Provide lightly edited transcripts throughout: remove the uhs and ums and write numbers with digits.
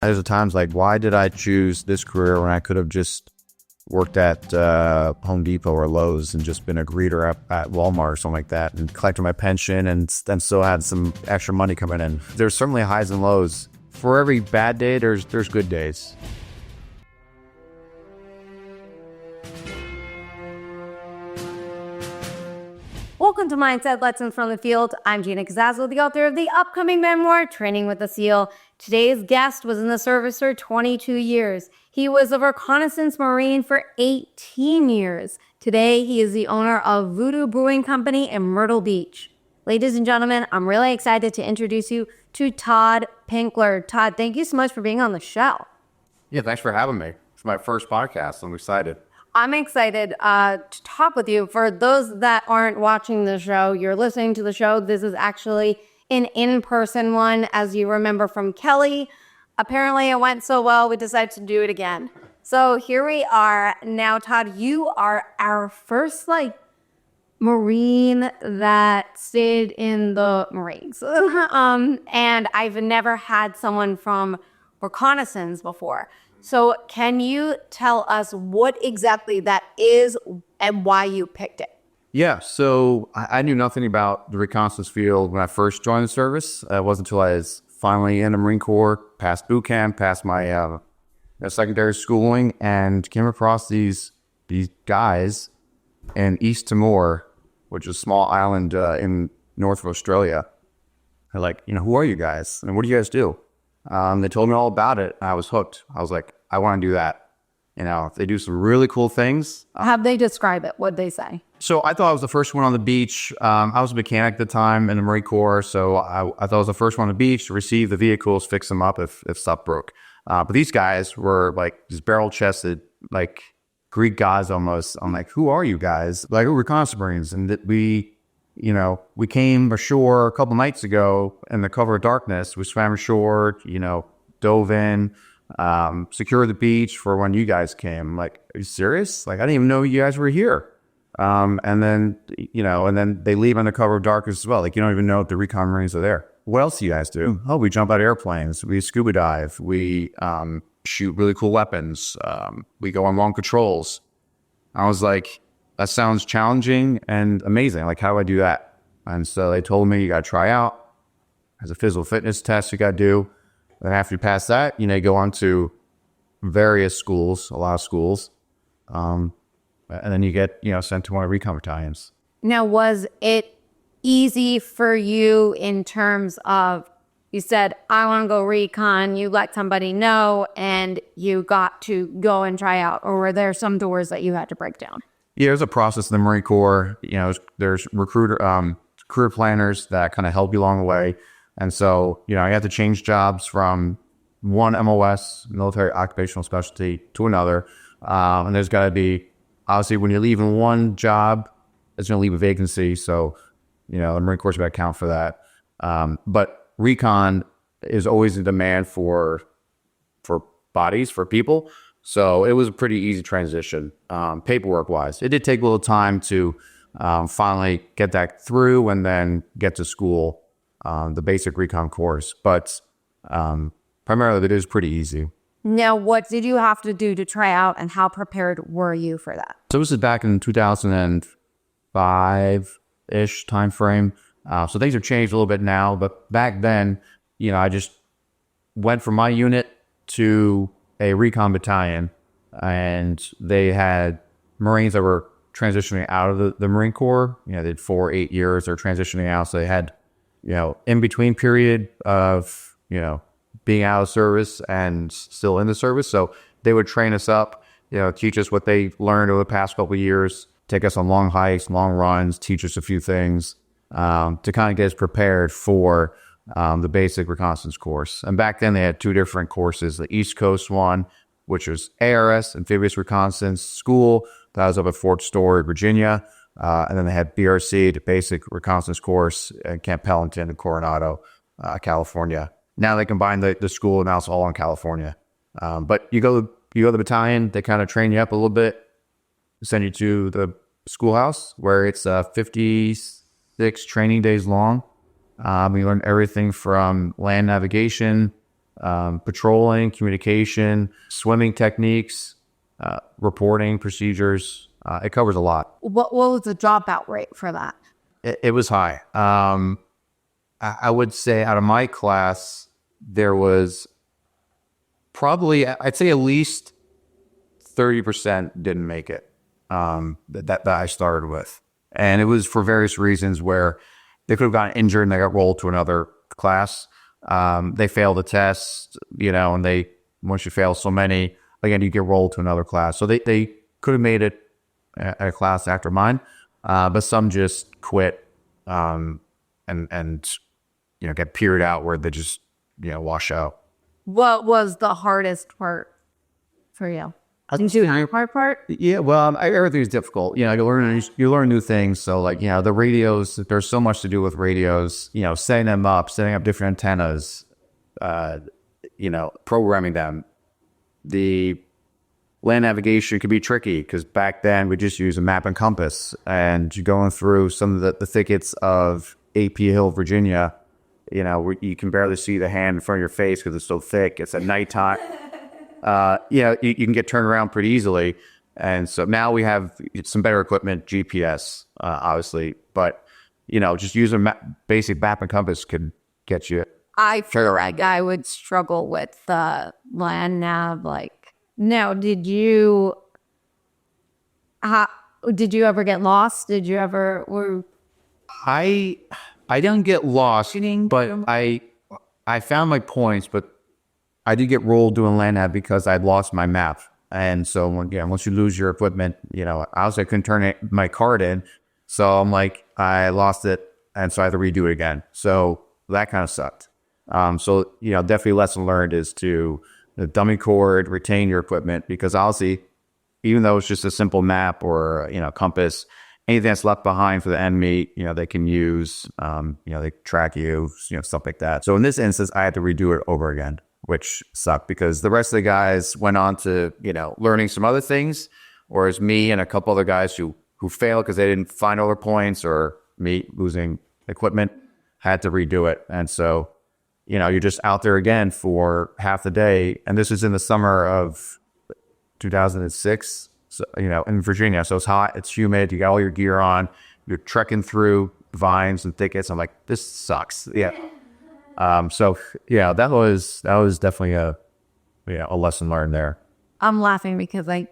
There's times like, why did I choose this career when I could have just worked at Home Depot or Lowe's and just been a greeter at Walmart or something like that and collected my pension and then still had some extra money coming in. There's certainly highs and lows. For every bad day, there's good days. Welcome to Mindset Lessons from the Field. I'm Gina Cazazzo, the author of the upcoming memoir, Training with a SEAL. Today's guest was in the service for 22 years. He was a reconnaissance Marine for 18 years. Today, he is the owner of Voodoo Brewing Company in Myrtle Beach. Ladies and gentlemen, I'm really excited to introduce you to Todd Pinker. Todd, thank you so much for being on the show. Yeah, thanks for having me. It's my first podcast. I'm excited. I'm excited to talk with you. For those that aren't watching the show, you're listening to the show. This is actually an in-person one, as you remember from Kelly. Apparently it went so well, we decided to do it again. So here we are. Now, Todd, you are our first Marine that stayed in the Marines. And I've never had someone from reconnaissance before. So can you tell us what exactly that is and why you picked it? Yeah, so I knew nothing about the reconnaissance field when I first joined the service. It wasn't until I was finally in the Marine Corps, passed boot camp, passed my secondary schooling, and came across these guys in East Timor, which is a small island in north of Australia. They're like, who are you guys? And what do you guys do? They told me all about it. I was hooked. I was like, I want to do that. They do some really cool things. How'd they describe it? What'd they say? So I thought I was the first one on the beach. I was a mechanic at the time in the Marine Corps. So I thought I was the first one on the beach to receive the vehicles, fix them up if stuff broke. But these guys were like these barrel-chested, like Greek gods almost. I'm like, who are you guys? Like, we're reconnaissance Marines. And that we came ashore a couple nights ago in the cover of darkness. We swam ashore, dove in, secured the beach for when you guys came. I'm like, are you serious? Like, I didn't even know you guys were here. And then they leave on the cover of darkness as well. Like, you don't even know if the Recon Marines are there. What else do you guys do? Oh, we jump out of airplanes. We scuba dive. We shoot really cool weapons. We go on long patrols. I was like, that sounds challenging and amazing. Like, how do I do that? And so they told me, you got to try out. There's a physical fitness test you got to do. Then after you pass that, you go on to various schools, a lot of schools. And then you get, sent to one of the recon battalions. Now, was it easy for you in terms of, you said, I want to go recon, you let somebody know, and you got to go and try out? Or were there some doors that you had to break down? Yeah, there's a process in the Marine Corps. There's career planners that kind of help you along the way. And so, you have to change jobs from one MOS, military occupational specialty, to another. And there's got to be, obviously, when you're leaving one job, it's going to leave a vacancy. So, the Marine Corps got to account for that. But recon is always in demand for bodies, for people. So it was a pretty easy transition, paperwork-wise. It did take a little time to finally get that through and then get to school, the basic recon course. But primarily, it is pretty easy. Now, what did you have to do to try out, and how prepared were you for that? So this is back in 2005-ish time frame. So things have changed a little bit now. But back then, I just went from my unit to a recon battalion, and they had Marines that were transitioning out of the Marine Corps. They did 8 years. They're transitioning out. So they had, in between period of, being out of service and still in the service. So they would train us up, teach us what they learned over the past couple of years, take us on long hikes, long runs, teach us a few things, to kind of get us prepared for the basic reconnaissance course. And back then they had two different courses, the East Coast one, which was ARS, Amphibious Reconnaissance School. That was up at Fort Story, Virginia. And then they had BRC, the Basic Reconnaissance Course at Camp Pendleton in Coronado, California. Now they combine the school, and now it's all in California. But you go to the battalion, they kind of train you up a little bit, send you to the schoolhouse where it's 56 training days long. We learn everything from land navigation, patrolling, communication, swimming techniques, reporting procedures. It covers a lot. What was the dropout rate for that? It was high. I would say out of my class, there was probably, I'd say at least 30% didn't make it, that I started with. And it was for various reasons where they could have gotten injured and they got rolled to another class. They failed the test, and once you fail so many, again, you get rolled to another class. So they could have made it at a class after mine, but some just quit, and get peered out where they just, wash out. What was the hardest part for you? Didn't you have a part? Yeah, well, everything's difficult. You learn new things. So the radios, there's so much to do with radios, setting up different antennas, programming them. The land navigation could be tricky because back then we just use a map and compass, and you're going through some of the thickets of AP Hill, Virginia, where you can barely see the hand in front of your face because it's so thick. It's at nighttime. You can get turned around pretty easily. And so now we have some better equipment, GPS, obviously, but, just using basic map and compass could get you. I feel like I would struggle with the land nav. Now, did you ever get lost? Did you ever, I didn't get lost, but I found my points, but I did get rolled doing land nav because I'd lost my map. And so once you lose your equipment, I couldn't turn my card in. So I'm like, I lost it. And so I had to redo it again. So that kind of sucked. So definitely lesson learned is to dummy cord, retain your equipment, because obviously, even though it's just a simple map or, compass, anything that's left behind for the enemy, they can use, they track you, stuff like that. So in this instance, I had to redo it over again, which sucked because the rest of the guys went on to, learning some other things, whereas me and a couple other guys who failed because they didn't find all their points, or me losing equipment, had to redo it. And so, you're just out there again for half the day. And this is in the summer of 2006, so, in Virginia. So it's hot, it's humid, you got all your gear on, you're trekking through vines and thickets. I'm like, this sucks. Yeah. So yeah, that was definitely a lesson learned there. I'm laughing because I'm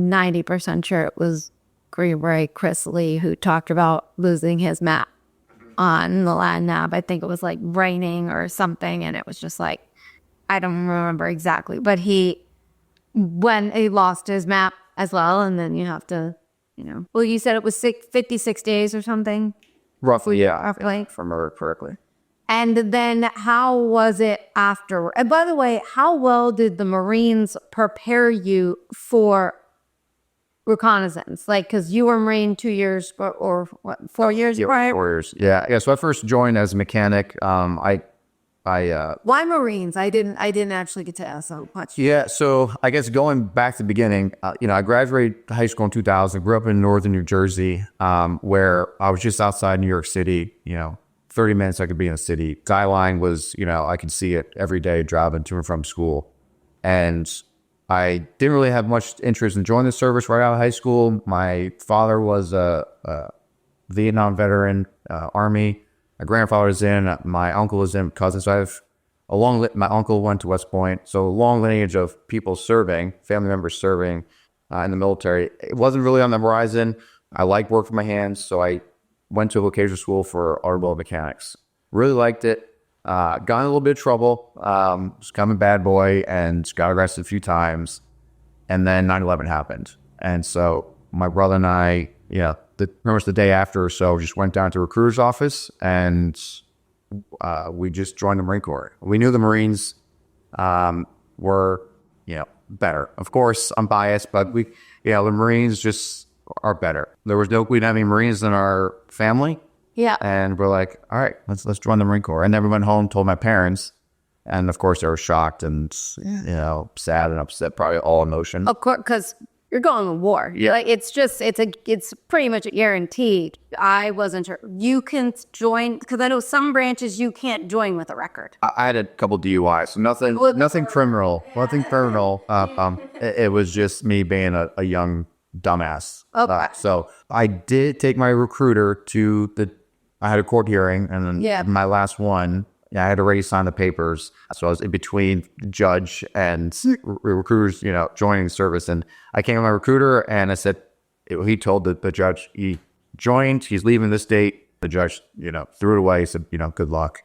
90% sure it was Brewery Chris Lee who talked about losing his map on the land nav. I think it was raining or something, and it was just I don't remember exactly, but when he lost his map as well, and then you have to, well, you said it was 56 days or something? Roughly, yeah. Roughly. If I remember correctly. And then how was it afterward? And by the way, how well did the Marines prepare you for reconnaissance? Because you were Marine 2 years or what, 4 years prior? 4 years. Yeah. So I first joined as a mechanic. Why Marines? I didn't actually get to ask so much. Yeah. So I guess going back to the beginning, I graduated high school in 2000, grew up in northern New Jersey, where I was just outside New York City, 30 minutes I could be in a city. Skyline was, I could see it every day driving to and from school. And I didn't really have much interest in joining the service right out of high school. My father was a Vietnam veteran, Army. My grandfather was in, my uncle was in, cousins. So I have my uncle went to West Point. So a long lineage of people serving, family members serving in the military. It wasn't really on the horizon. I liked work with my hands, so I went to a vocational school for automobile mechanics. Really liked it. Got in a little bit of trouble. Was kind of a bad boy and got arrested a few times. And then 9/11 happened. And so my brother and I, pretty much the day after or so, just went down to a recruiter's office and we just joined the Marine Corps. We knew the Marines were, better. Of course, I'm biased, but the Marines just are better. We didn't have any Marines in our family. Yeah. And we're like, all right, let's join the Marine Corps. And then we went home, told my parents, and of course they were shocked and sad and upset, probably all emotion. Of course, because you're going to war. Yeah. Like it's pretty much a guarantee. I wasn't sure. You can join, because I know some branches you can't join with a record. I had a couple DUIs, so nothing criminal. It was just me being a young dumbass. Okay. So I did take my recruiter I had a court hearing, and then my last one, I had already signed the papers. So I was in between judge and recruiters, joining the service. And I came to my recruiter and I said, he told the judge he joined, he's leaving this date. The judge, threw it away. He said, good luck.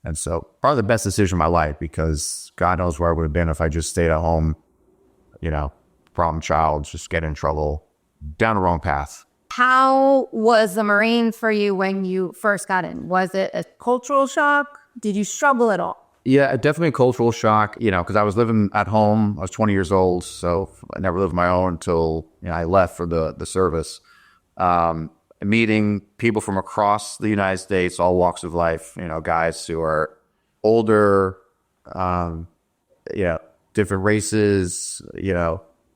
And so probably the best decision of my life, because God knows where I would have been if I just stayed at home, problem child, just get in trouble, down the wrong path. How was the Marine for you when you first got in? Was it a cultural shock? Did you struggle at all? Yeah, definitely a cultural shock, because I was living at home. I was 20 years old, so I never lived my own until I left for the service. Meeting people from across the United States, all walks of life, guys who are older, different races,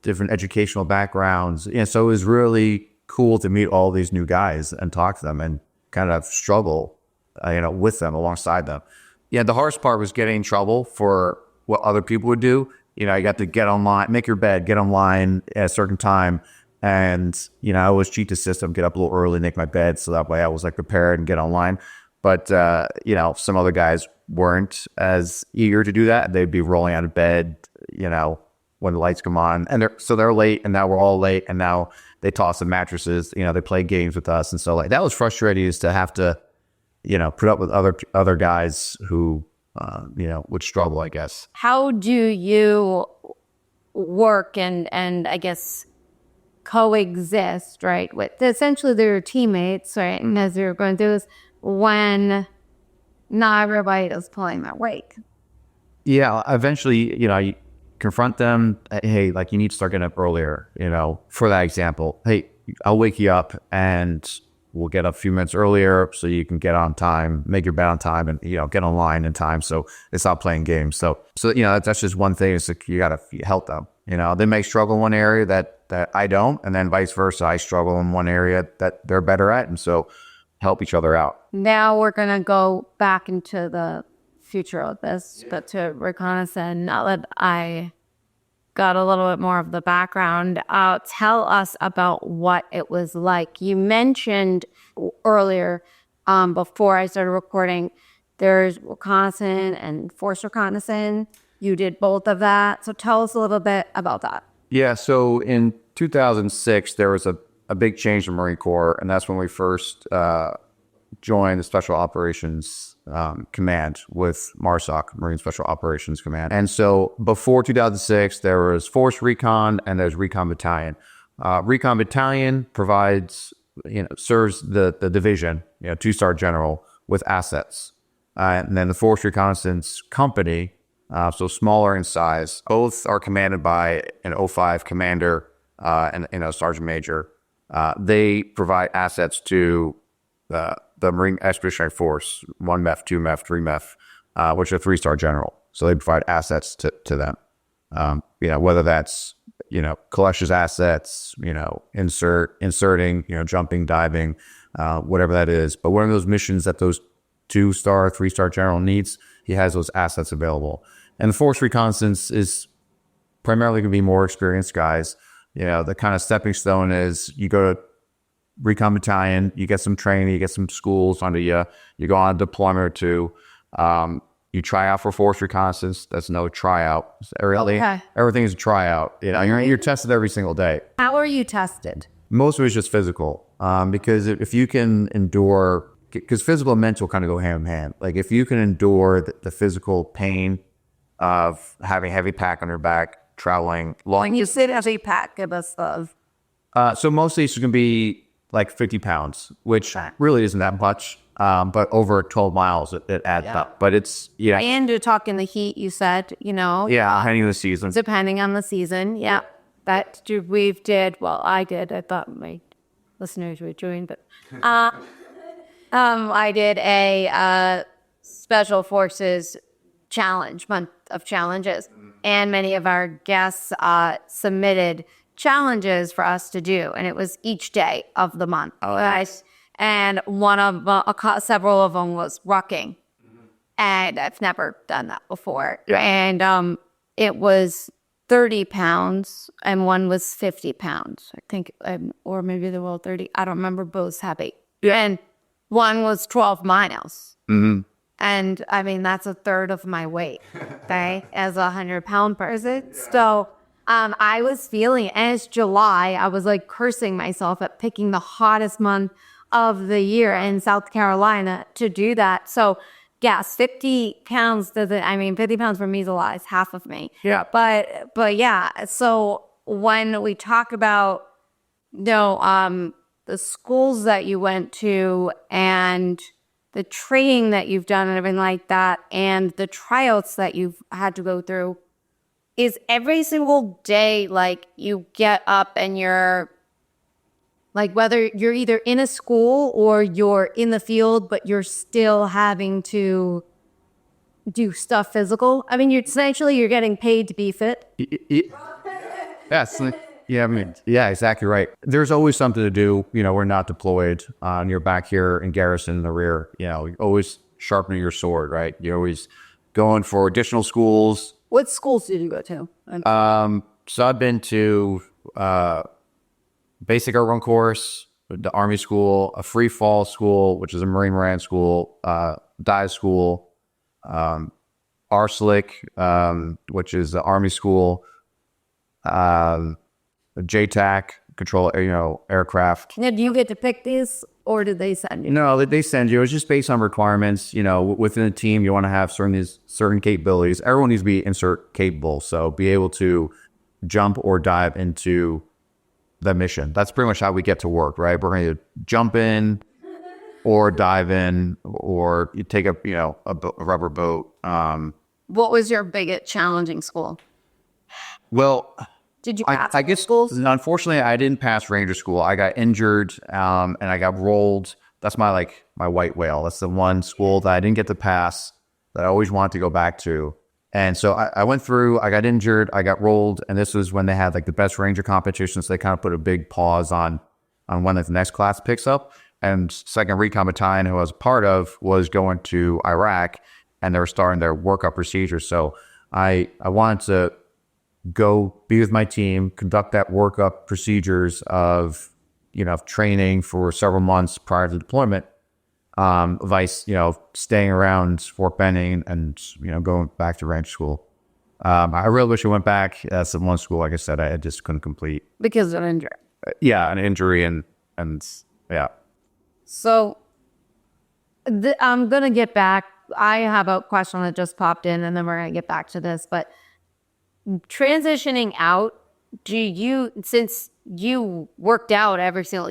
different educational backgrounds. So it was really cool to meet all these new guys and talk to them and kind of struggle, with them, alongside them. Yeah, the hardest part was getting in trouble for what other people would do. You got to get online, make your bed, get online at a certain time. And, I always cheat the system, get up a little early, make my bed. So that way I was prepared and get online. But, some other guys weren't as eager to do that. They'd be rolling out of bed, when the lights come on. And they're late, and now we're all late. And now they toss the mattresses, they play games with us. And so that was frustrating, is to have to, put up with other guys who, would struggle, I guess. How do you work and I guess coexist, right, with essentially their teammates, right? And as you're going through this, when not everybody is pulling their weight. Yeah, eventually, you confront them. Hey, you need to start getting up earlier, for that example. Hey, I'll wake you up and we'll get up a few minutes earlier so you can get on time, make your bed on time, and, get online in time. So it's not playing games. So that's just one thing. It's you got to help them. They may struggle in one area that I don't, and then vice versa. I struggle in one area that they're better at. And so help each other out. Now we're going to go back into the future of this, but to reconnaissance, now that I got a little bit more of the background, tell us about what it was like. You mentioned earlier, before I started recording, there's reconnaissance and forced reconnaissance. You did both of that. So tell us a little bit about that. Yeah, so in 2006, there was a big change in the Marine Corps, and that's when we first joined the Special Operations Command with MARSOC, Marine Special Operations Command. And so before 2006, there was Force Recon and there's Recon Battalion. Recon Battalion provides, serves the division, 2-star general with assets. And then the Force Reconnaissance Company, so smaller in size, both are commanded by an 05 commander and a sergeant major. They provide assets to the Marine Expeditionary Force, 1 MEF, 2 MEF, 3 MEF, which are 3-star general. So they provide assets to them. Whether that's, collections assets, inserting, jumping, diving, whatever that is. But one of those missions that those 2-star, 3-star general needs, he has those assets available. And the Force Reconnaissance is primarily going to be more experienced guys. The kind of stepping stone is you go to Recon Battalion, you get some training, you get some schools under you, you go on a deployment or two, you try out for Force Reconnaissance. That's no tryout. Everything is a tryout. You're tested every single day. How are you tested? Most of it is just physical, because if you can endure, because physical and mental kind of go hand in hand. If you can endure the physical pain of having heavy pack on your back, traveling long. When you say heavy pack, give us of. So mostly it's going to be 50 pounds, which really isn't that much. But over 12 miles, it adds up. But it's, And you're talking the heat, you said, Yeah, depending on the season. Depending on the season, yeah. I did. I thought my listeners were doing, but I did a Special Forces challenge, month of challenges. And many of our guests submitted challenges for us to do, and it was each day of the month. Right? And one of several of them was rucking, and I've never done that before. And it was 30 pounds, and one was 50 pounds, I think, or maybe they were 30. I don't remember. Both heavy, and one was 12 miles. And I mean, that's a third of my weight, okay, as a 100-pound person. So I was feeling, and it's July, I was like cursing myself at picking the hottest month of the year in South Carolina to do that. So yes, 50 pounds 50 pounds for me is a lot. It's half of me. Yeah. But yeah, so when we talk about, the schools that you went to and the training that you've done and everything like that, and the tryouts that you've had to go through, is every single day like you get up and you're like, whether you're either in a school or you're in the field, but you're still having to do stuff physical? I mean, you're getting paid to be fit. Yes. Yeah, I mean, yeah, exactly right. There's always something to do. We're not deployed. You're back here in garrison in the rear. You're always sharpening your sword, right? You're always going for additional schools. What schools did you go to? So I've been to basic air run course, the Army school, a free fall school, which is a Marine school, dive school, RSLIC, which is the Army school, JTAC, control, aircraft. Now, do you get to pick these, or did they send you? No, they send you. It's just based on requirements. Within a team, you want to have certain capabilities. Everyone needs to be insert capable, so be able to jump or dive into the mission. That's pretty much how we get to work, right? We're going to jump in or dive in, or you take a rubber boat. What was your biggest challenging school? Well, did you pass I guess schools? Unfortunately, I didn't pass Ranger school. I got injured, and I got rolled. That's my white whale. That's the one school that I didn't get to pass that I always wanted to go back to. And so I went through. I got injured. I got rolled, and this was when they had the best Ranger competitions. So they kind of put a big pause on when the next class picks up. And second Recon Battalion, who I was a part of, was going to Iraq, and they were starting their workup procedures. So I wanted to go be with my team, conduct that workup procedures of, training for several months prior to deployment. Vice, staying around Fort Benning and, going back to Ranger school. I really wish I went back. That's the one school, like I said, I just couldn't complete. Because of an injury. Yeah, an injury and yeah. So I'm going to get back. I have a question that just popped in, and then we're going to get back to this. But transitioning out, since you worked out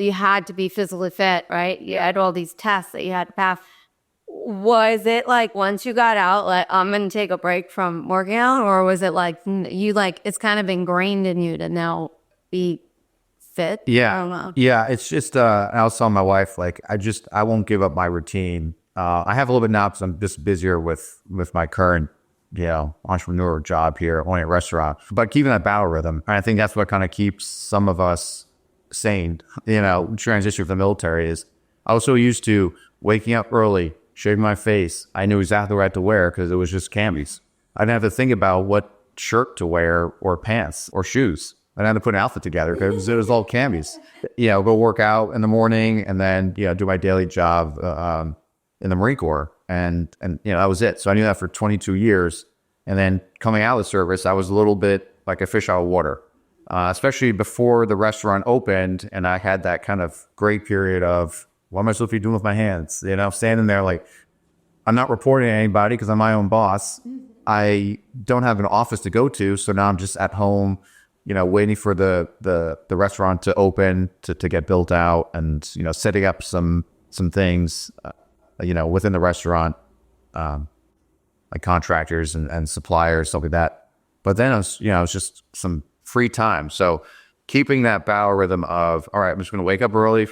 you had to be physically fit, right? You had all these tests that you had to pass. Was it once you got out, I'm going to take a break from working out? Or was it it's kind of ingrained in you to now be fit? Yeah. I don't know. Yeah. It's just, I was telling my wife, I won't give up my routine. I have a little bit now because I'm just busier with my current, entrepreneur job here, owning a restaurant, but keeping that battle rhythm. And I think that's what kind of keeps some of us sane, transition from the military is I was so used to waking up early, shaving my face. I knew exactly what I had to wear because it was just camis. I didn't have to think about what shirt to wear or pants or shoes. I didn't have to put an outfit together because it was all camis. Go work out in the morning and then, do my daily job in the Marine Corps. And that was it. So I knew that for 22 years. And then coming out of the service, I was a little bit like a fish out of water, especially before the restaurant opened. And I had that kind of great period of, what am I supposed to be doing with my hands? Standing there I'm not reporting to anybody because I'm my own boss. I don't have an office to go to. So now I'm just at home, waiting for the restaurant to open, to get built out and, setting up some things, within the restaurant, like contractors and suppliers, stuff like that. But then it was just some free time. So keeping that battle rhythm of, all right, I'm just going to wake up early,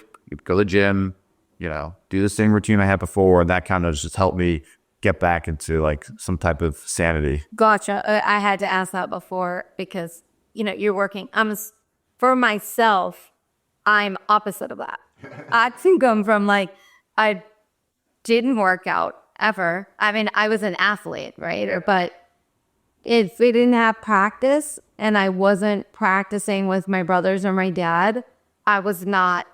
go to the gym, do the same routine I had before. And that kind of just helped me get back into some type of sanity. Gotcha. I had to ask that before because, you're working. I'm for myself, I'm opposite of that. I think I'm from like, I didn't work out ever. I mean, I was an athlete, right? But if we didn't have practice and I wasn't practicing with my brothers or my dad, I was not,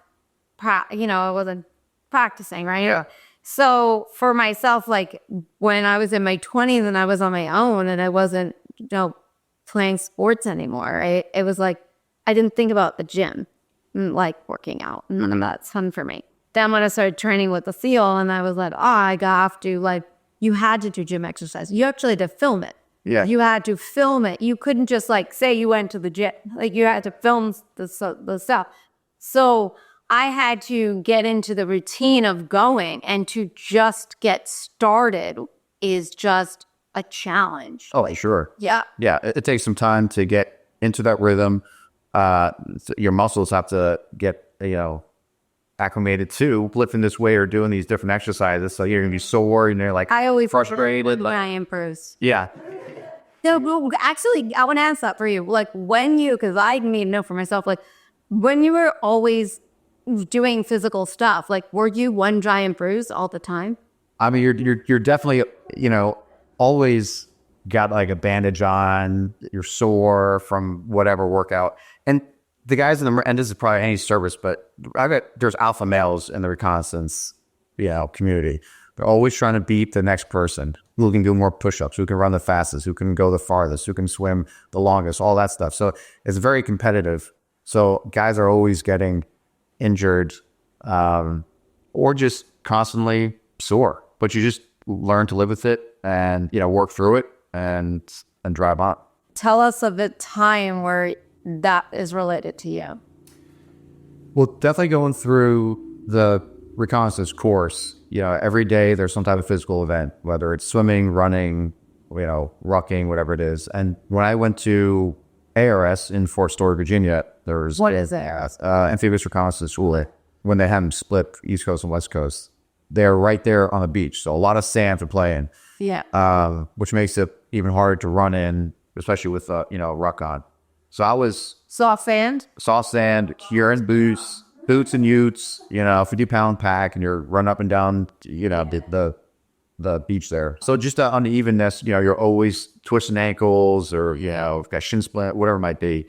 I wasn't practicing, right? Yeah. So for myself, like when I was in my 20s and I was on my own and I wasn't, playing sports anymore, right? It was like, I didn't think about the gym, like working out. None of that's fun for me. Then when I started training with the SEAL and I was like, I have to, like, you had to do gym exercise. You actually had to film it. Yeah. You had to film it. You couldn't just like say you went to the gym. Like you had to film the stuff. So I had to get into the routine of going, and to just get started is just a challenge. Oh, sure. Yeah. Yeah. It takes some time to get into that rhythm. Your muscles have to get, acclimated to lifting this weight or doing these different exercises. So you're going to be sore and you're like, I always frustrated. when I improves. Yeah. No, well, actually, I want to ask that for you. Like because I need to know for myself, like when you were always doing physical stuff, like were you one giant bruise all the time? I mean, you're definitely, always got like a bandage on, you're sore from whatever workout. And the guys and this is probably any service, but there's alpha males in the reconnaissance, community. They're always trying to beat the next person who can do more push-ups, who can run the fastest, who can go the farthest, who can swim the longest, all that stuff. So it's very competitive. So guys are always getting injured, or just constantly sore, but you just learn to live with it and, work through it and drive on. Tell us of a time where that is related to you. Well, definitely going through the reconnaissance course, every day there's some type of physical event, whether it's swimming, running, rucking, whatever it is. And when I went to ARS in Fort Story, Virginia, there's what is ARS? Amphibious Reconnaissance School. When they have them split East Coast and West Coast, they're right there on the beach. So a lot of sand to play in. Yeah. Which makes it even harder to run in, especially with ruck on. So I was soft sand, you're in boots and utes, 50-pound pack, and you're running up and down, the beach there. So just the unevenness, you're always twisting ankles or, got shin splint, whatever it might be.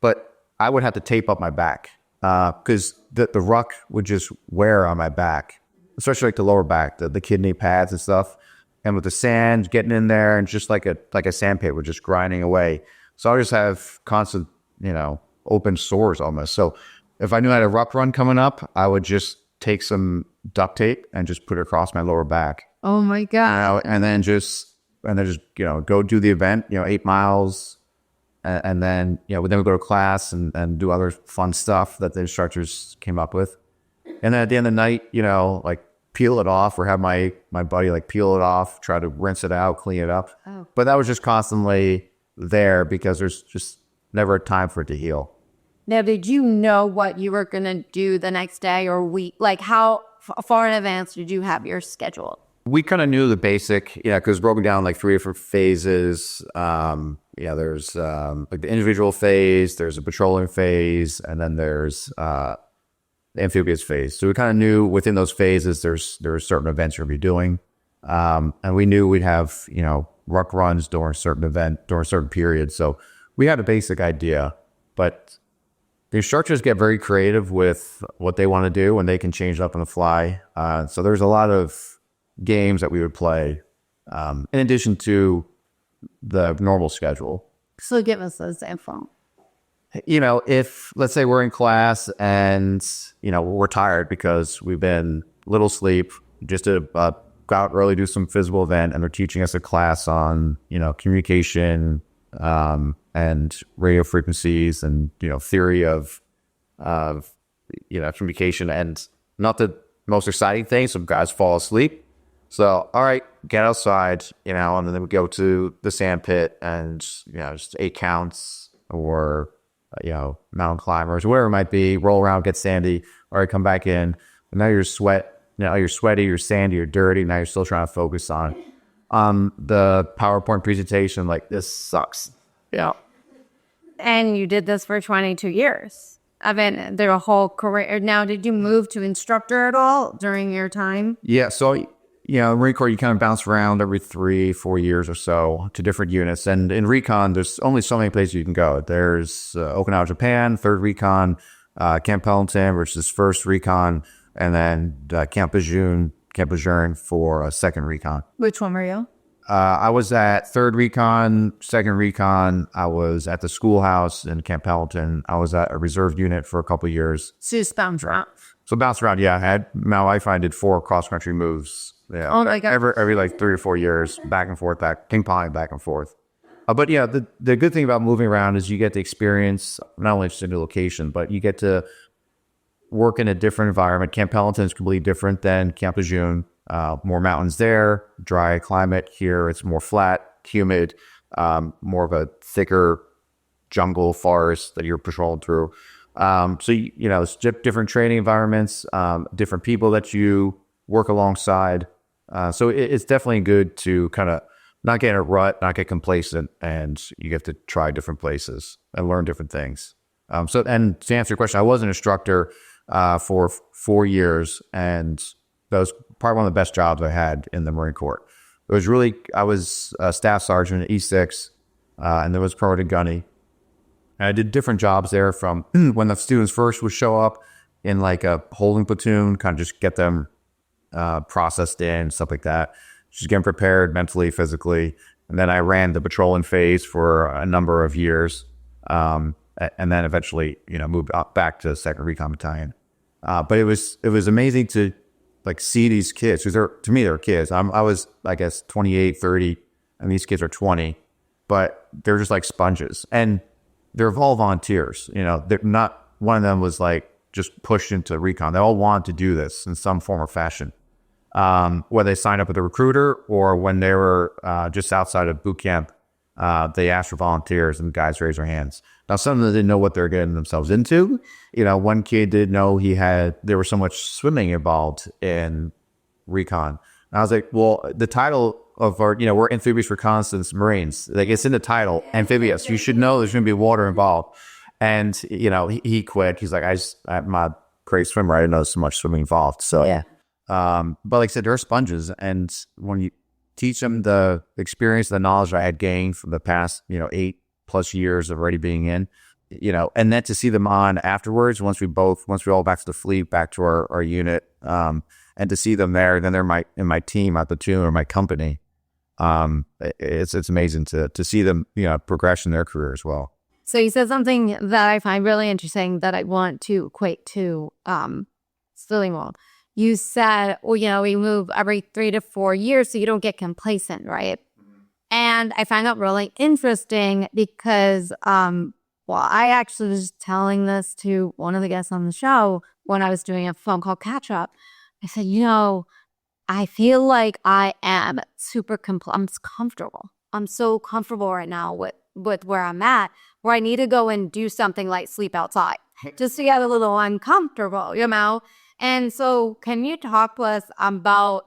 But I would have to tape up my back because the ruck would just wear on my back, especially like the lower back, the kidney pads and stuff. And with the sand getting in there and just like a sandpaper just grinding away. So I just have constant, open sores almost. So if I knew I had a ruck run coming up, I would just take some duct tape and just put it across my lower back. Oh my God. And then just go do the event, 8 miles. And then, then we go to class and do other fun stuff that the instructors came up with. And then at the end of the night, like peel it off, or have my buddy like peel it off, try to rinse it out, clean it up. Oh. But that was just constantly there because there's just never a time for it to heal. Now, did you know what you were going to do the next day or week? Like how far in advance did you have your schedule? We kind of knew the basic, because it's broken down like 3 different phases. There's like the individual phase, there's a patrolling phase, and then there's the amphibious phase. So we kind of knew within those phases, there were certain events you'll be doing. And we knew we'd have, ruck runs during a certain period. So we had a basic idea, but the instructors get very creative with what they want to do and they can change it up on the fly. So there's a lot of games that we would play in addition to the normal schedule. So give us an example. If let's say we're in class and, we're tired because we've been little sleep, just to go out early, do some physical event, and they're teaching us a class on, communication and radio frequencies and, theory of communication. And not the most exciting thing, some guys fall asleep. So, all right, get outside, and then we go to the sand pit and, just 8 counts or, mountain climbers, whatever it might be, roll around, get sandy, all right, come back in. And now you're you're sweaty, you're sandy, you're dirty. Now you're still trying to focus on the PowerPoint presentation. Like, this sucks. Yeah. And you did this for 22 years. I mean, their whole career. Now, did you move to instructor at all during your time? Yeah. So, Marine Corps, you kind of bounce around every 3-4 years or so to different units. And in Recon, there's only so many places you can go. There's Okinawa, Japan, 3rd Recon, Camp Pendleton, which is 1st Recon, and then Camp Lejeune for 2nd Recon. Which one were you? I was at 3rd Recon, 2nd Recon. I was at the schoolhouse in Camp Pendleton. I was at a reserve unit for a couple of years. So you just bounced around. So bounce around, yeah. I had my wife and I did 4 cross-country moves. Yeah. Oh my God. Every like 3 or 4 years, back and forth, ping pong, back and forth. But yeah, the good thing about moving around is you get to experience not only just a new location, but you get to work in a different environment. Camp Pendleton is completely different than Camp Lejeune. More mountains there, dry climate. Here it's more flat, humid, more of a thicker jungle forest that you're patrolling through. So it's different training environments, different people that you work alongside. So it's definitely good to kind of not get in a rut, not get complacent, and you get to try different places and learn different things. And to answer your question, I was an instructor for 4 years, and that was probably one of the best jobs I had in the Marine Corps. I was a staff sergeant at E6, and there was promoted gunny. And I did different jobs there, from when the students first would show up in like a holding platoon, kind of just get them processed in, stuff like that. Just getting prepared mentally, physically. And then I ran the patrolling phase for a number of years. And then eventually, moved up back to 2nd Recon Battalion. But it was amazing to like see these kids, because to me they're kids. I was, I guess, 28, 30, and these kids are 20, but they're just like sponges, and they're all volunteers. They're not, one of them was like just pushed into recon. They all want to do this in some form or fashion. Whether they signed up with a recruiter or when they were just outside of boot camp, they asked for volunteers, and guys raised their hands. Now, some of them didn't know what they're getting themselves into. One kid didn't know there was so much swimming involved in recon. And I was like, well, the title of our, we're amphibious reconnaissance Marines. Like, it's in the title, amphibious. You should know there's going to be water involved. And, he quit. He's like, I'm a great swimmer. I didn't know there's so much swimming involved. So, yeah. But like I said, they're sponges. And when you teach them the experience, the knowledge I had gained from the past, 8+ years of already being in, and then to see them on afterwards, once we all back to the fleet, back to our unit, and to see them there, then they're in my team, my platoon, or my company. It's amazing to see them, progress in their career as well. So you said something that I find really interesting that I want to equate to Stilling. You said, we move every 3 to 4 years, so you don't get complacent, right? And I find that really interesting because, I actually was telling this to one of the guests on the show when I was doing a film called Catch Up. I said, I feel like I am I'm comfortable. I'm so comfortable right now with where I'm at, where I need to go and do something like sleep outside just to get a little uncomfortable, And so can you talk to us about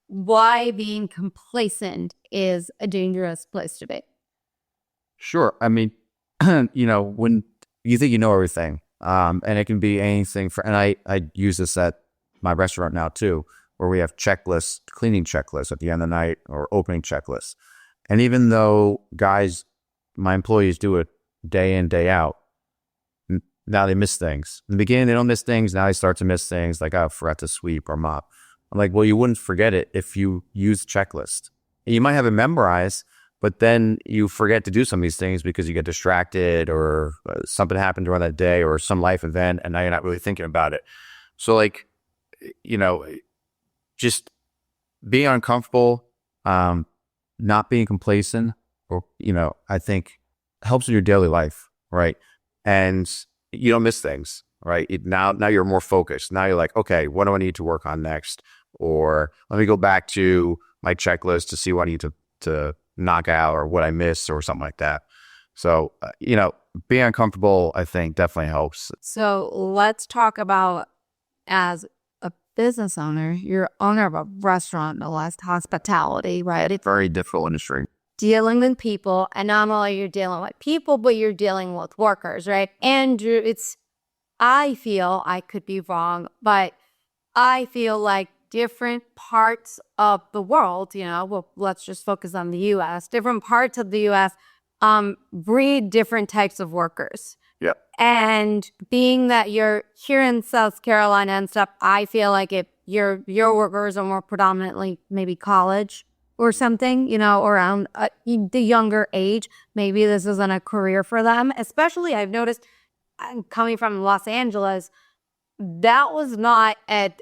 why being complacent is a dangerous place to be? Sure. I mean, when you think you know everything, and it can be anything and I use this at my restaurant now too, where we have checklists, cleaning checklists at the end of the night, or opening checklists. And even though my employees do it day in, day out, now they miss things. In the beginning, they don't miss things. Now they start to miss things, like, I forgot to sweep or mop. I'm like, well, you wouldn't forget it if you use checklist. You might have it memorized, but then you forget to do some of these things because you get distracted, or something happened during that day, or some life event, and now you're not really thinking about it. So, like, just being uncomfortable, not being complacent, or, I think helps in your daily life, right? And you don't miss things, right? Now you're more focused. Now you're like, okay, what do I need to work on next? Or let me go back to my checklist to see what I need to knock out, or what I missed, or something like that. So, being uncomfortable, I think, definitely helps. So let's talk about, as a business owner, you're owner of a restaurant, no less, hospitality, right? It's a very difficult industry. dealing with people, and not only you're dealing with people, but you're dealing with workers, right? Andrew, I feel, I could be wrong, but I feel like different parts of the world, well, let's just focus on the U.S., different parts of the U.S. Breed different types of workers. Yep. And being that you're here in South Carolina and stuff, I feel like if your workers are more predominantly maybe college or something, around the younger age, maybe this isn't a career for them. Especially I've noticed, I'm coming from Los Angeles, that was not an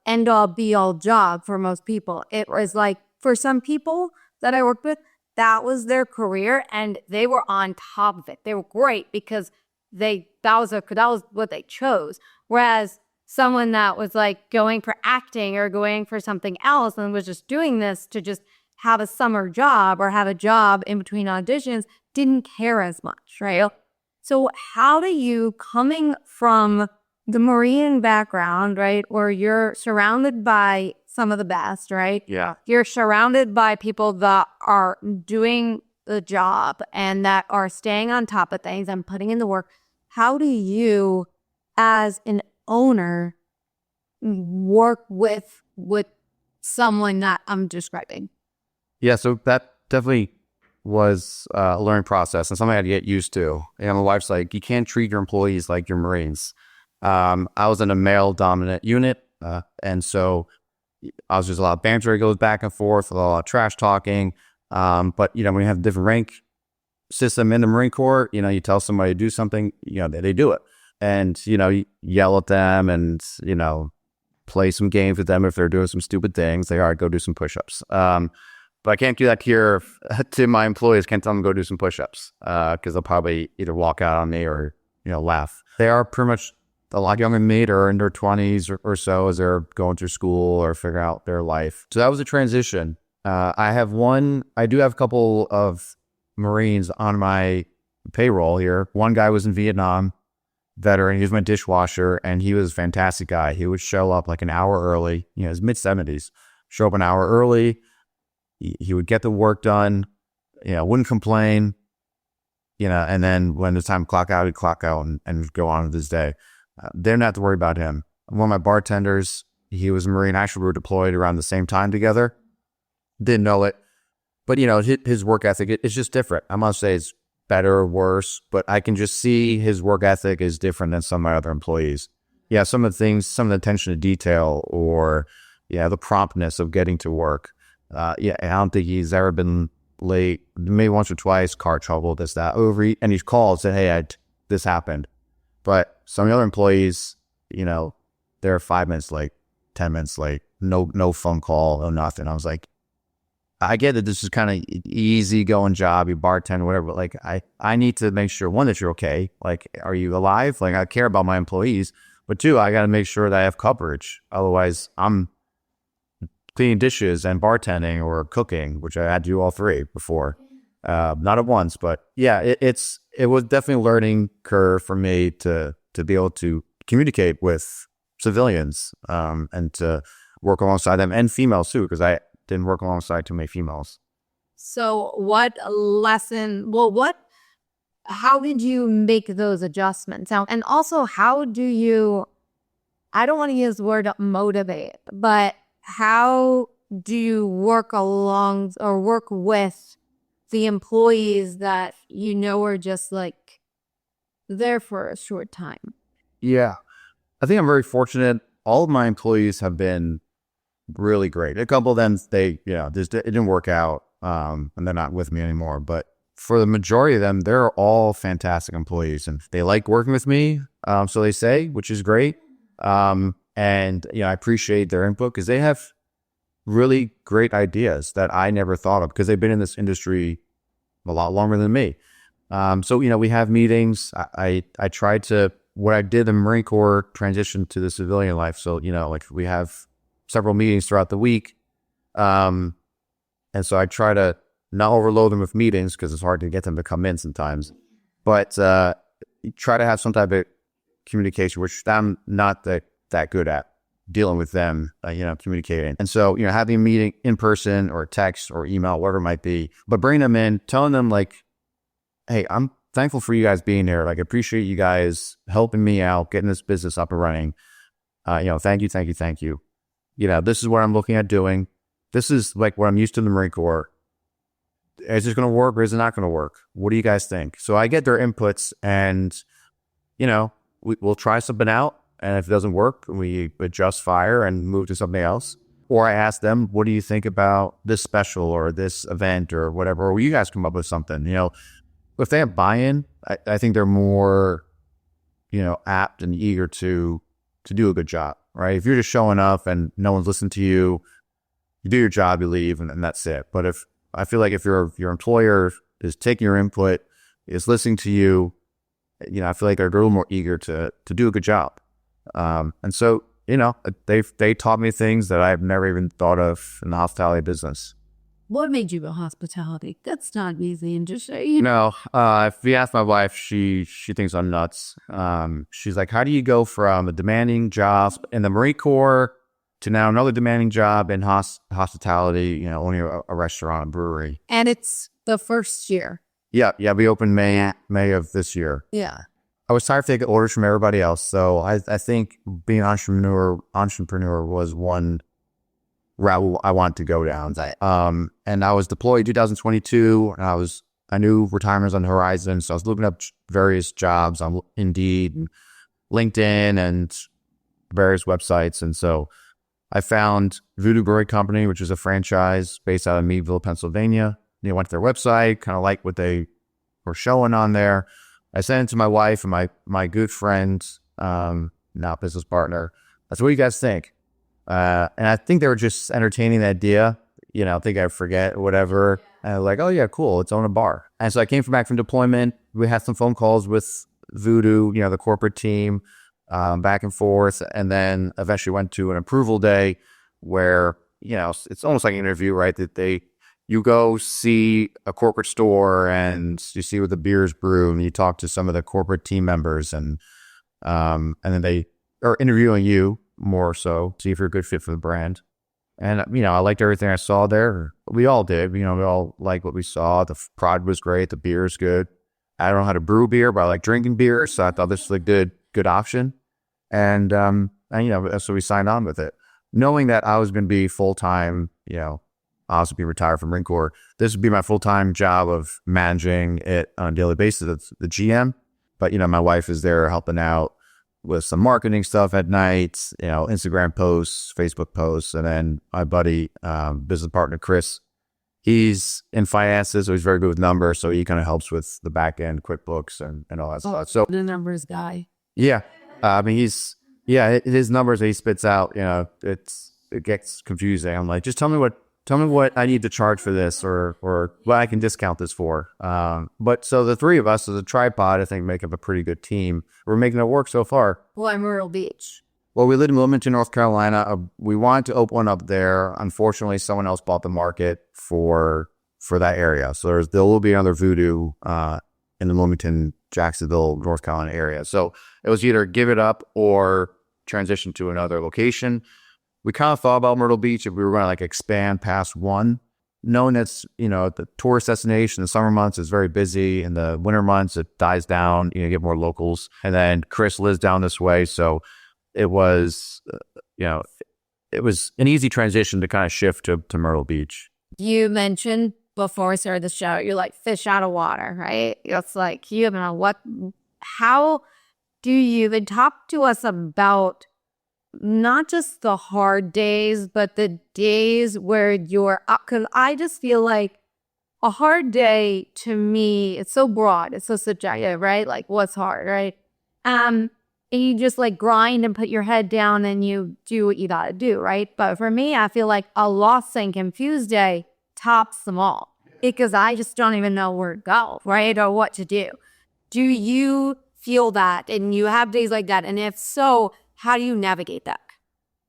end-all be-all job for most people. It was like, for some people that I worked with, that was their career and they were on top of it. They were great because that was what they chose. Whereas someone that was like going for acting or going for something else and was just doing this to just have a summer job or have a job in between auditions didn't care as much, right? So how do you, coming from the Marine background, right, or you're surrounded by some of the best, right? Yeah. You're surrounded by people that are doing the job and that are staying on top of things and putting in the work. How do you, as an owner, work with someone that I'm describing? Yeah, so that definitely was a learning process and something I had to get used to. And my wife's like, you can't treat your employees like your Marines. I was in a male-dominant unit, and so I was just a lot of banter that goes back and forth, a lot of trash talking. But, when you have a different rank system in the Marine Corps, you tell somebody to do something, they do it. And, you yell at them and, play some games with them if they're doing some stupid things. They are, go do some push-ups. But I can't do that here to my employees. Can't tell them to go do some push-ups because they'll probably either walk out on me or, laugh. They are pretty much a lot younger than me. They're in their 20s or so as they're going through school or figuring out their life. So that was a transition. I do have a couple of Marines on my payroll here. One guy was in Vietnam, veteran. He was my dishwasher, and he was a fantastic guy. He would show up like an hour early, his mid-70s, show up an hour early. He would get the work done, wouldn't complain, and then when it's time to clock out, he'd clock out and go on with his day. Didn't have to worry about him. One of my bartenders, he was a Marine. Actually, we were deployed around the same time together. Didn't know it. But, his work ethic, it's just different. I'm not say it's better or worse, but I can just see his work ethic is different than some of my other employees. Yeah, some of the attention to detail or, the promptness of getting to work. I don't think he's ever been late, maybe once or twice, car trouble, this, that, overeat. And he's called, said, hey, this happened. But some of the other employees, they're 5 minutes late, 10 minutes late, no phone call, no nothing. I was like, I get that this is kind of easy going job, you bartend, whatever, but like I need to make sure, one, that you're okay. Like, are you alive? Like, I care about my employees, but two, I got to make sure that I have coverage. Otherwise, I'm cleaning dishes and bartending or cooking, which I had to do all three before. Not at once, but yeah, it was definitely a learning curve for me to be able to communicate with civilians and to work alongside them, and females too, because I didn't work alongside too many females. So how did you make those adjustments? And also, how do you, I don't want to use the word motivate, but how do you work along or work with the employees that are just like there for a short time? Yeah, I think I'm very fortunate. All of my employees have been really great. A couple of them, it didn't work out, and they're not with me anymore. But for the majority of them, they're all fantastic employees, and they like working with me. So they say, which is great. And I appreciate their input because they have really great ideas that I never thought of because they've been in this industry a lot longer than me. So we have meetings. I tried to, what I did in the Marine Corps transition to the civilian life. So like we have several meetings throughout the week. And so I try to not overload them with meetings because it's hard to get them to come in sometimes. But try to have some type of communication, which I'm not that good at. dealing with them, communicating. And so, having a meeting in person or text or email, whatever it might be, but bring them in, telling them like, hey, I'm thankful for you guys being here. Like, I appreciate you guys helping me out, getting this business up and running. Thank you. This is what I'm looking at doing. This is like what I'm used to in the Marine Corps. Is this going to work or is it not going to work? What do you guys think? So I get their inputs and, we'll try something out. And if it doesn't work, we adjust fire and move to something else. Or I ask them, what do you think about this special or this event or whatever? Or you guys come up with something, if they have buy-in, I think they're more, apt and eager to do a good job, right? If you're just showing up and no one's listening to you, you do your job, you leave, and that's it. But I feel like if your employer is taking your input, is listening to you, I feel like they're a little more eager to do a good job. And so, they taught me things that I've never even thought of in the hospitality business. What made you go hospitality? That's not easy and just say, No, if you ask my wife, she thinks I'm nuts. She's like, how do you go from a demanding job in the Marine Corps to now another demanding job in hospitality, owning a restaurant, a brewery? And it's the first year. Yeah, we opened May of this year. Yeah. I was tired of taking orders from everybody else, so I think being an entrepreneur was one route I wanted to go down. And I was deployed in 2022, and I knew retirement was on the horizon, so I was looking up various jobs on Indeed, and LinkedIn, and various websites, and so I found Voodoo Brewing Company, which is a franchise based out of Meadville, Pennsylvania. I went to their website, kind of liked what they were showing on there. I sent it to my wife and my good friend, now business partner. I said, what do you guys think? And I think they were just entertaining the idea. I think I forget or whatever. And I was like, oh yeah, cool. Let's own a bar. And so I came back from deployment. We had some phone calls with Voodoo, the corporate team, back and forth. And then eventually went to an approval day where, it's almost like an interview, right? That you go see a corporate store and you see what the beers brew and you talk to some of the corporate team members and then they are interviewing you more so, see if you're a good fit for the brand. And, I liked everything I saw there. We all did. We all liked what we saw. The product was great. The beer is good. I don't know how to brew beer, but I like drinking beer. So I thought this was a good option. And so we signed on with it. Knowing that I was going to be full-time, I was be retired from Marine Corps. This would be my full-time job of managing it on a daily basis. It's the GM. But, my wife is there helping out with some marketing stuff at night, Instagram posts, Facebook posts. And then my buddy, business partner, Chris, he's in finances, so he's very good with numbers. So he kind of helps with the back end, QuickBooks and all that stuff. So the numbers guy. Yeah. His numbers that he spits out, it gets confusing. I'm like, just tell me what I need to charge for this or what I can discount this for. But so the three of us as a tripod, I think, make up a pretty good team. We're making it work so far. Well, I'm Myrtle Beach. Well, we live in Wilmington, North Carolina. We wanted to open one up there. Unfortunately, someone else bought the market for that area. So there will be another Voodoo in the Wilmington, Jacksonville, North Carolina area. So it was either give it up or transition to another location. We kind of thought about Myrtle Beach if we were going to expand past one, knowing that's, the tourist destination in the summer months is very busy. In the winter months, it dies down, you get more locals. And then Chris lives down this way. So it was, it was an easy transition to kind of shift to Myrtle Beach. You mentioned before we started the show, you're like fish out of water, right? It's like, you know, how do you even talk to us about not just the hard days, but the days where you're up? Because I just feel like a hard day to me, it's so broad, it's so subjective, right? Like what's hard, right? And you just grind and put your head down and you do what you gotta do, right? But for me, I feel like a lost and confused day tops them all because I just don't even know where to go, right? Or what to do. Do you feel that? And you have days like that? And if so, how do you navigate that?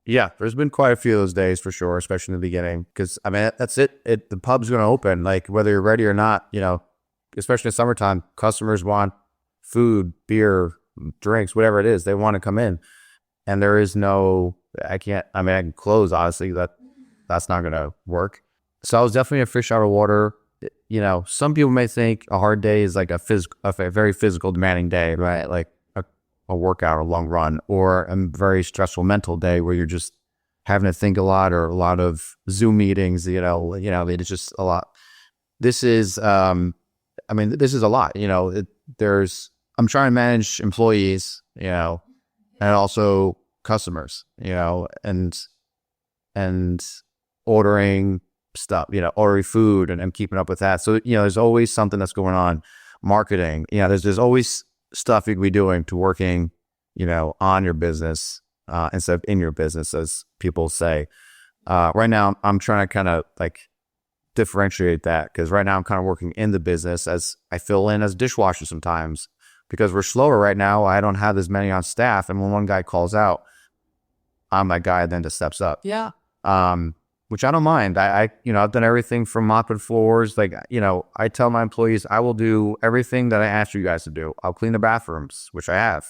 Yeah, there's been quite a few of those days for sure, especially in the beginning. Because, that's it. The pub's going to open, whether you're ready or not, especially in summertime, customers want food, beer, drinks, whatever it is. They want to come in. And there is no I can't, I mean, I can close, honestly, that's not going to work. So I was definitely a fish out of water. You know, some people may think a hard day is like a very physical demanding day, right? Like a workout or a long run, or a very stressful mental day where you're just having to think a lot, or a lot of Zoom meetings, it's just a lot. This is, this is a lot, I'm trying to manage employees, and also customers, and ordering stuff, ordering food and keeping up with that. So, there's always something that's going on. Marketing, there's always stuff you could be doing to working, on your business, instead of in your business, as people say. Right now, I'm trying to kind of like differentiate that, because right now I'm kind of working in the business as I fill in as dishwasher sometimes, because we're slower right now. I don't have as many on staff, and when one guy calls out, I'm that guy then that steps up. Yeah. Which I don't mind. I've done everything from mopping floors. Like, I tell my employees, I will do everything that I ask you guys to do. I'll clean the bathrooms, which I have.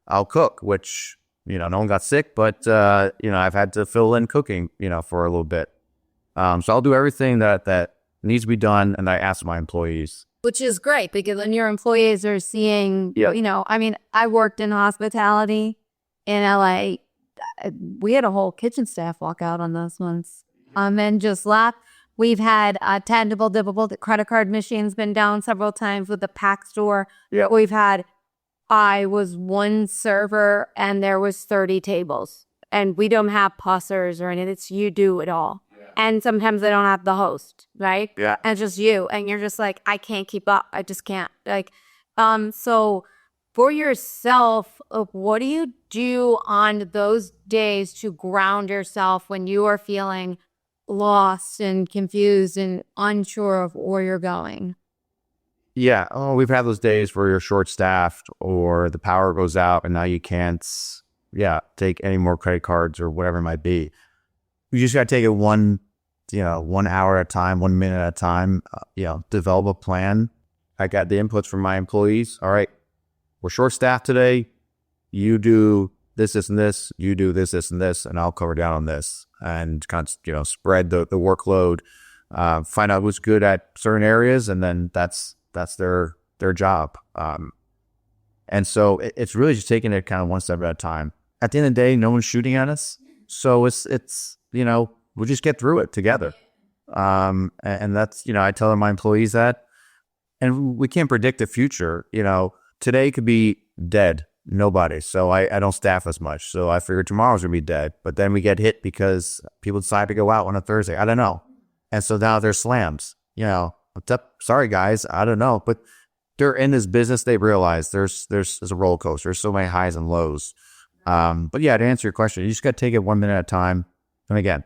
I'll cook, which, no one got sick, but, I've had to fill in cooking, for a little bit. So I'll do everything that needs to be done, and I ask my employees. Which is great, because when your employees are seeing, I worked in hospitality in LA. We had a whole kitchen staff walk out on those ones. And just laugh. We've had tangible, dippable, the credit card machine's been down several times with the pack store. Yep. I was one server and there was 30 tables. And we don't have pussers or anything. It's you do it all. Yeah. And sometimes they don't have the host, right? Yeah. And it's just you. And you're just like, I can't keep up. I just can't. So for yourself, what do you do on those days to ground yourself when you are feeling lost and confused and unsure of where you're going? Yeah. Oh, we've had those days where you're short-staffed, or the power goes out and now you can't, take any more credit cards or whatever it might be. You just got to take it 1 hour at a time, 1 minute at a time, develop a plan. I got the inputs from my employees. All right, we're short-staffed today. You do this, and this. You do this, and this, and I'll cover down on this. And kind of, spread the workload, find out who's good at certain areas, and then that's their job. And so it's really just taking it kind of one step at a time. At the end of the day, no one's shooting at us, so it's we'll just get through it together. And that's, I tell my employees that, and we can't predict the future. Today could be dead. Nobody. So I don't staff as much. So I figured tomorrow's going to be dead. But then we get hit because people decide to go out on a Thursday. I don't know. And so now there's slams. Sorry, guys. I don't know. But they're in this business. They realize there's a roller coaster. There's so many highs and lows. But yeah, to answer your question, you just got to take it 1 minute at a time. And again,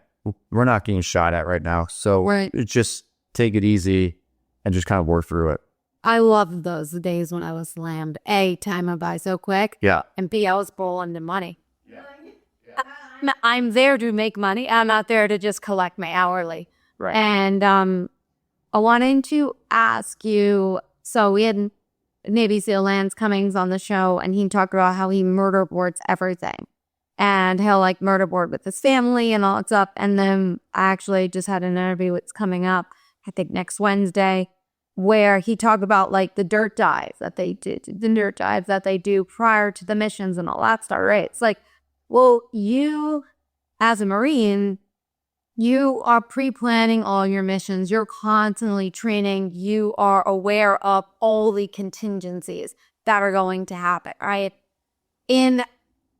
we're not getting shot at right now. So just take it easy and just kind of work through it. I love those days when I was slammed. A, time went by so quick. Yeah. And B, I was rolling the money. Yeah. I'm there to make money. I'm not there to just collect my hourly. Right. And I wanted to ask you, so we had Navy SEAL Lance Cummings on the show, and he talked about how he murder boards everything. And he'll murder board with his family and all that stuff. And then I actually just had an interview that's coming up, I think next Wednesday, where he talked about the dirt dives that they do prior to the missions and all that stuff, right? It's well, you as a Marine, you are pre-planning all your missions. You're constantly training. You are aware of all the contingencies that are going to happen, right? In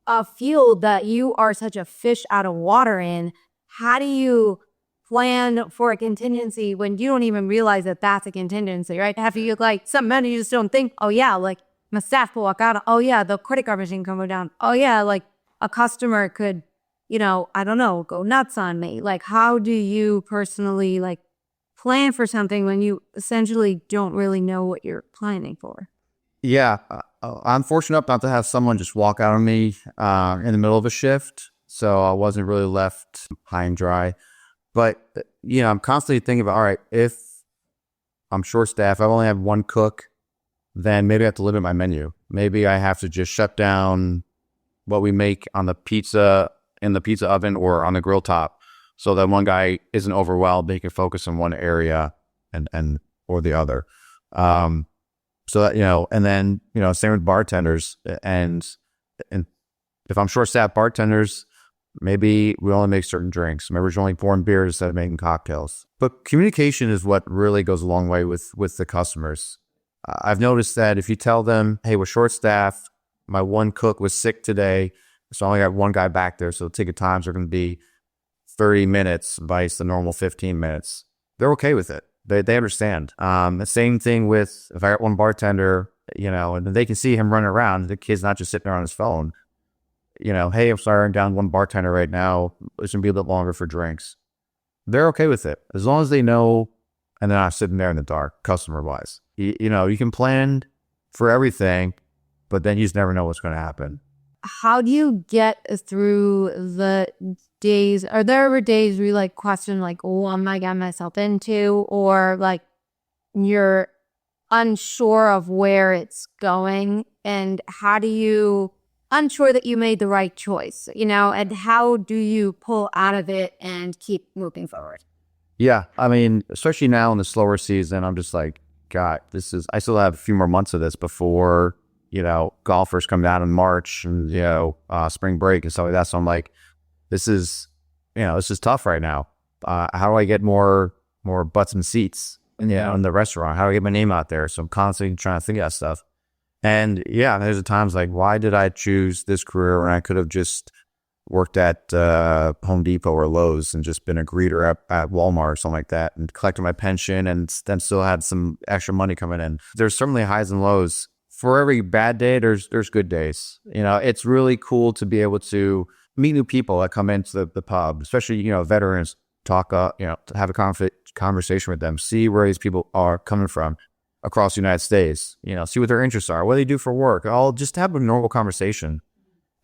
a field that you are such a fish out of water in, how do you plan for a contingency when you don't even realize that that's a contingency, right? Have you some men you just don't think, oh yeah, my staff will walk out. Oh yeah, the credit card machine can go down. Oh yeah, a customer could, I don't know, go nuts on me. How do you personally plan for something when you essentially don't really know what you're planning for? Yeah, I'm fortunate enough not to have someone just walk out on me in the middle of a shift, so I wasn't really left high and dry. But, I'm constantly thinking about, all right, if I'm short-staffed, I only have one cook, then maybe I have to limit my menu. Maybe I have to just shut down what we make on the pizza in the pizza oven or on the grill top, so that one guy isn't overwhelmed, they can focus on one area and or the other. So that, and then, same with bartenders. And if I'm short-staffed bartenders, maybe we only make certain drinks. Maybe we're only pouring beers instead of making cocktails. But communication is what really goes a long way with the customers. I've noticed that if you tell them, hey, we're short-staffed, my one cook was sick today, so I only got one guy back there, so the ticket times are going to be 30 minutes vice the normal 15 minutes. They're okay with it. They understand. The same thing with if I got one bartender, and they can see him running around. The kid's not just sitting there on his phone. Hey, I'm sorry, I'm down one bartender right now. It's going to be a bit longer for drinks. They're okay with it. As long as they know and they're not sitting there in the dark, customer-wise. You can plan for everything, but then you just never know what's going to happen. How do you get through the days? Are there ever days where you question what am I getting myself into, or you're unsure of where it's going, and how do you unsure that you made the right choice, and how do you pull out of it and keep moving forward? Yeah, I mean, especially now in the slower season, I'm just like, God, I still have a few more months of this before golfers come down in March and, spring break and stuff like that. So I'm like, this is tough right now. How do I get more butts and seats in the restaurant? How do I get my name out there? So I'm constantly trying to think of that stuff. And yeah, there's times like, why did I choose this career when I could have just worked at Home Depot or Lowe's and just been a greeter at Walmart or something like that and collected my pension and then still had some extra money coming in. There's certainly highs and lows. For every bad day, there's good days. It's really cool to be able to meet new people that come into the pub, especially, veterans, talk, to have a conversation with them, see where these people are coming from across the United States, see what their interests are, what they do for work. I'll just have a normal conversation.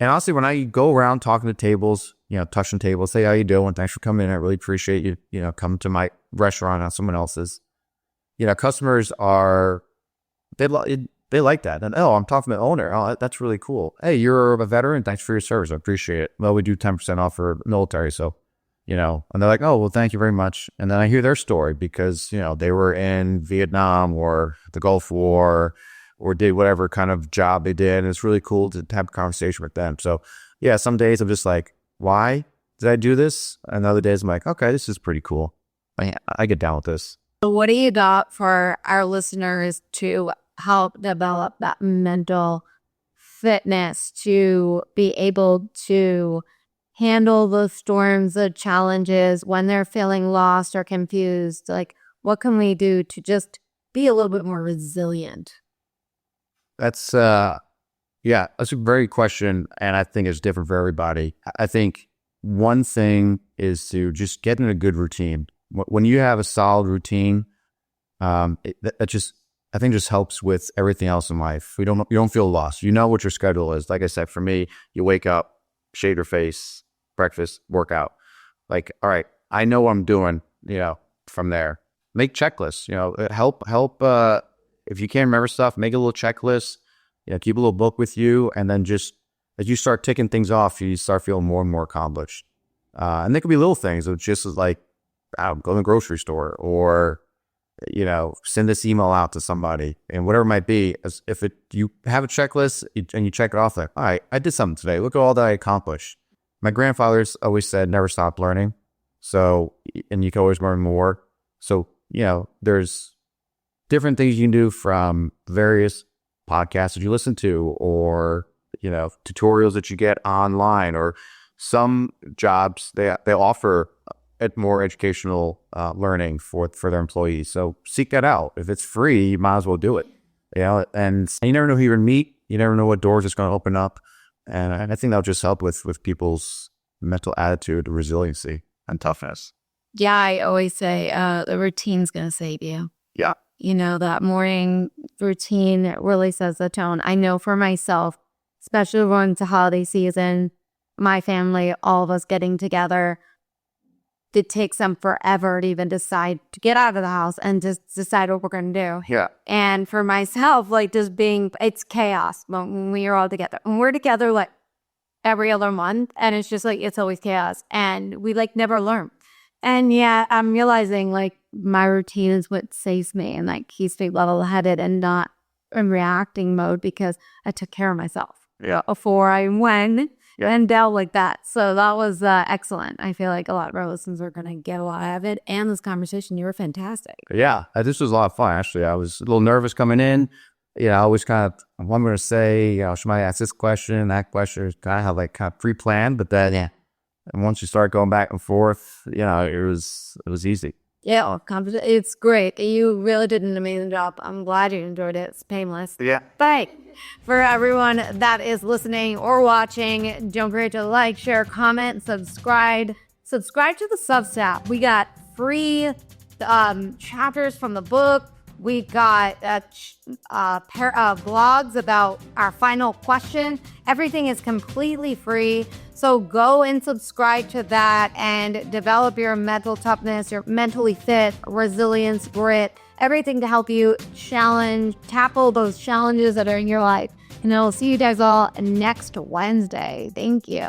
And honestly, when I go around talking to tables, touching tables, say, how you doing? Thanks for coming in. I really appreciate you, coming to my restaurant, not someone else's. Customers they like that. And, I'm talking to the owner. Oh, that's really cool. Hey, you're a veteran. Thanks for your service. I appreciate it. Well, we do 10% off for military. So, and they're like, oh, well, thank you very much. And then I hear their story because, they were in Vietnam or the Gulf War or did whatever kind of job they did. And it's really cool to have a conversation with them. So, yeah, some days I'm just like, why did I do this? And other days I'm like, okay, this is pretty cool. I get down with this. So what do you got for our listeners to help develop that mental fitness to be able to handle the storms, the challenges when they're feeling lost or confused? What can we do to just be a little bit more resilient? That's a very good question. And I think it's different for everybody. I think one thing is to just get in a good routine. When you have a solid routine, I think just helps with everything else in life. You don't feel lost. You know what your schedule is. Like I said, for me, you wake up, shave your face, breakfast, workout. All right, I know what I'm doing, from there. Make checklists, help, if you can't remember stuff, make a little checklist, keep a little book with you. And then just as you start ticking things off, you start feeling more and more accomplished. And there could be little things. It's just like, go to the grocery store or, send this email out to somebody and whatever it might be. You have a checklist and you check it off, all right, I did something today. Look at all that I accomplished. My grandfather's always said, never stop learning. So, and you can always learn more. So, there's different things you can do from various podcasts that you listen to or, tutorials that you get online, or some jobs, they offer more educational learning for their employees. So seek that out. If it's free, you might as well do it. And you never know who you're going to meet. You never know what doors it's going to open up. And I think that'll just help with people's mental attitude, resiliency, and toughness. Yeah, I always say the routine's going to save you. Yeah. That morning routine that really sets the tone. I know for myself, especially when it's a holiday season, my family, all of us getting together, it takes them forever to even decide to get out of the house and just decide what we're going to do. Yeah. And for myself, it's chaos when we are all together. And we're together every other month, and it's just like it's always chaos, and we like never learn. And yeah, I'm realizing like my routine is what saves me and like keeps me level headed and not in reacting mode because I took care of myself before I went and dealt like that. So that was excellent. I feel like a lot of our listeners are going to get a lot out of it. And this conversation, you were fantastic. Yeah, this was a lot of fun, actually. I was a little nervous coming in. I always kind of, what I'm going to say, should I ask this question, that question, kind of have like kind of pre-planned, but then, and once you start going back and forth, it was easy. Yeah, it's great. You really did an amazing job. I'm glad you enjoyed it. It's painless. Yeah. But for everyone that is listening or watching, don't forget to like, share, comment, subscribe. Subscribe to the Substack. We got free chapters from the book. We got blogs about our final question. Everything is completely free. So go and subscribe to that and develop your mental toughness, your mentally fit, resilience, grit, everything to help you tackle those challenges that are in your life. And I will see you guys all next Wednesday. Thank you.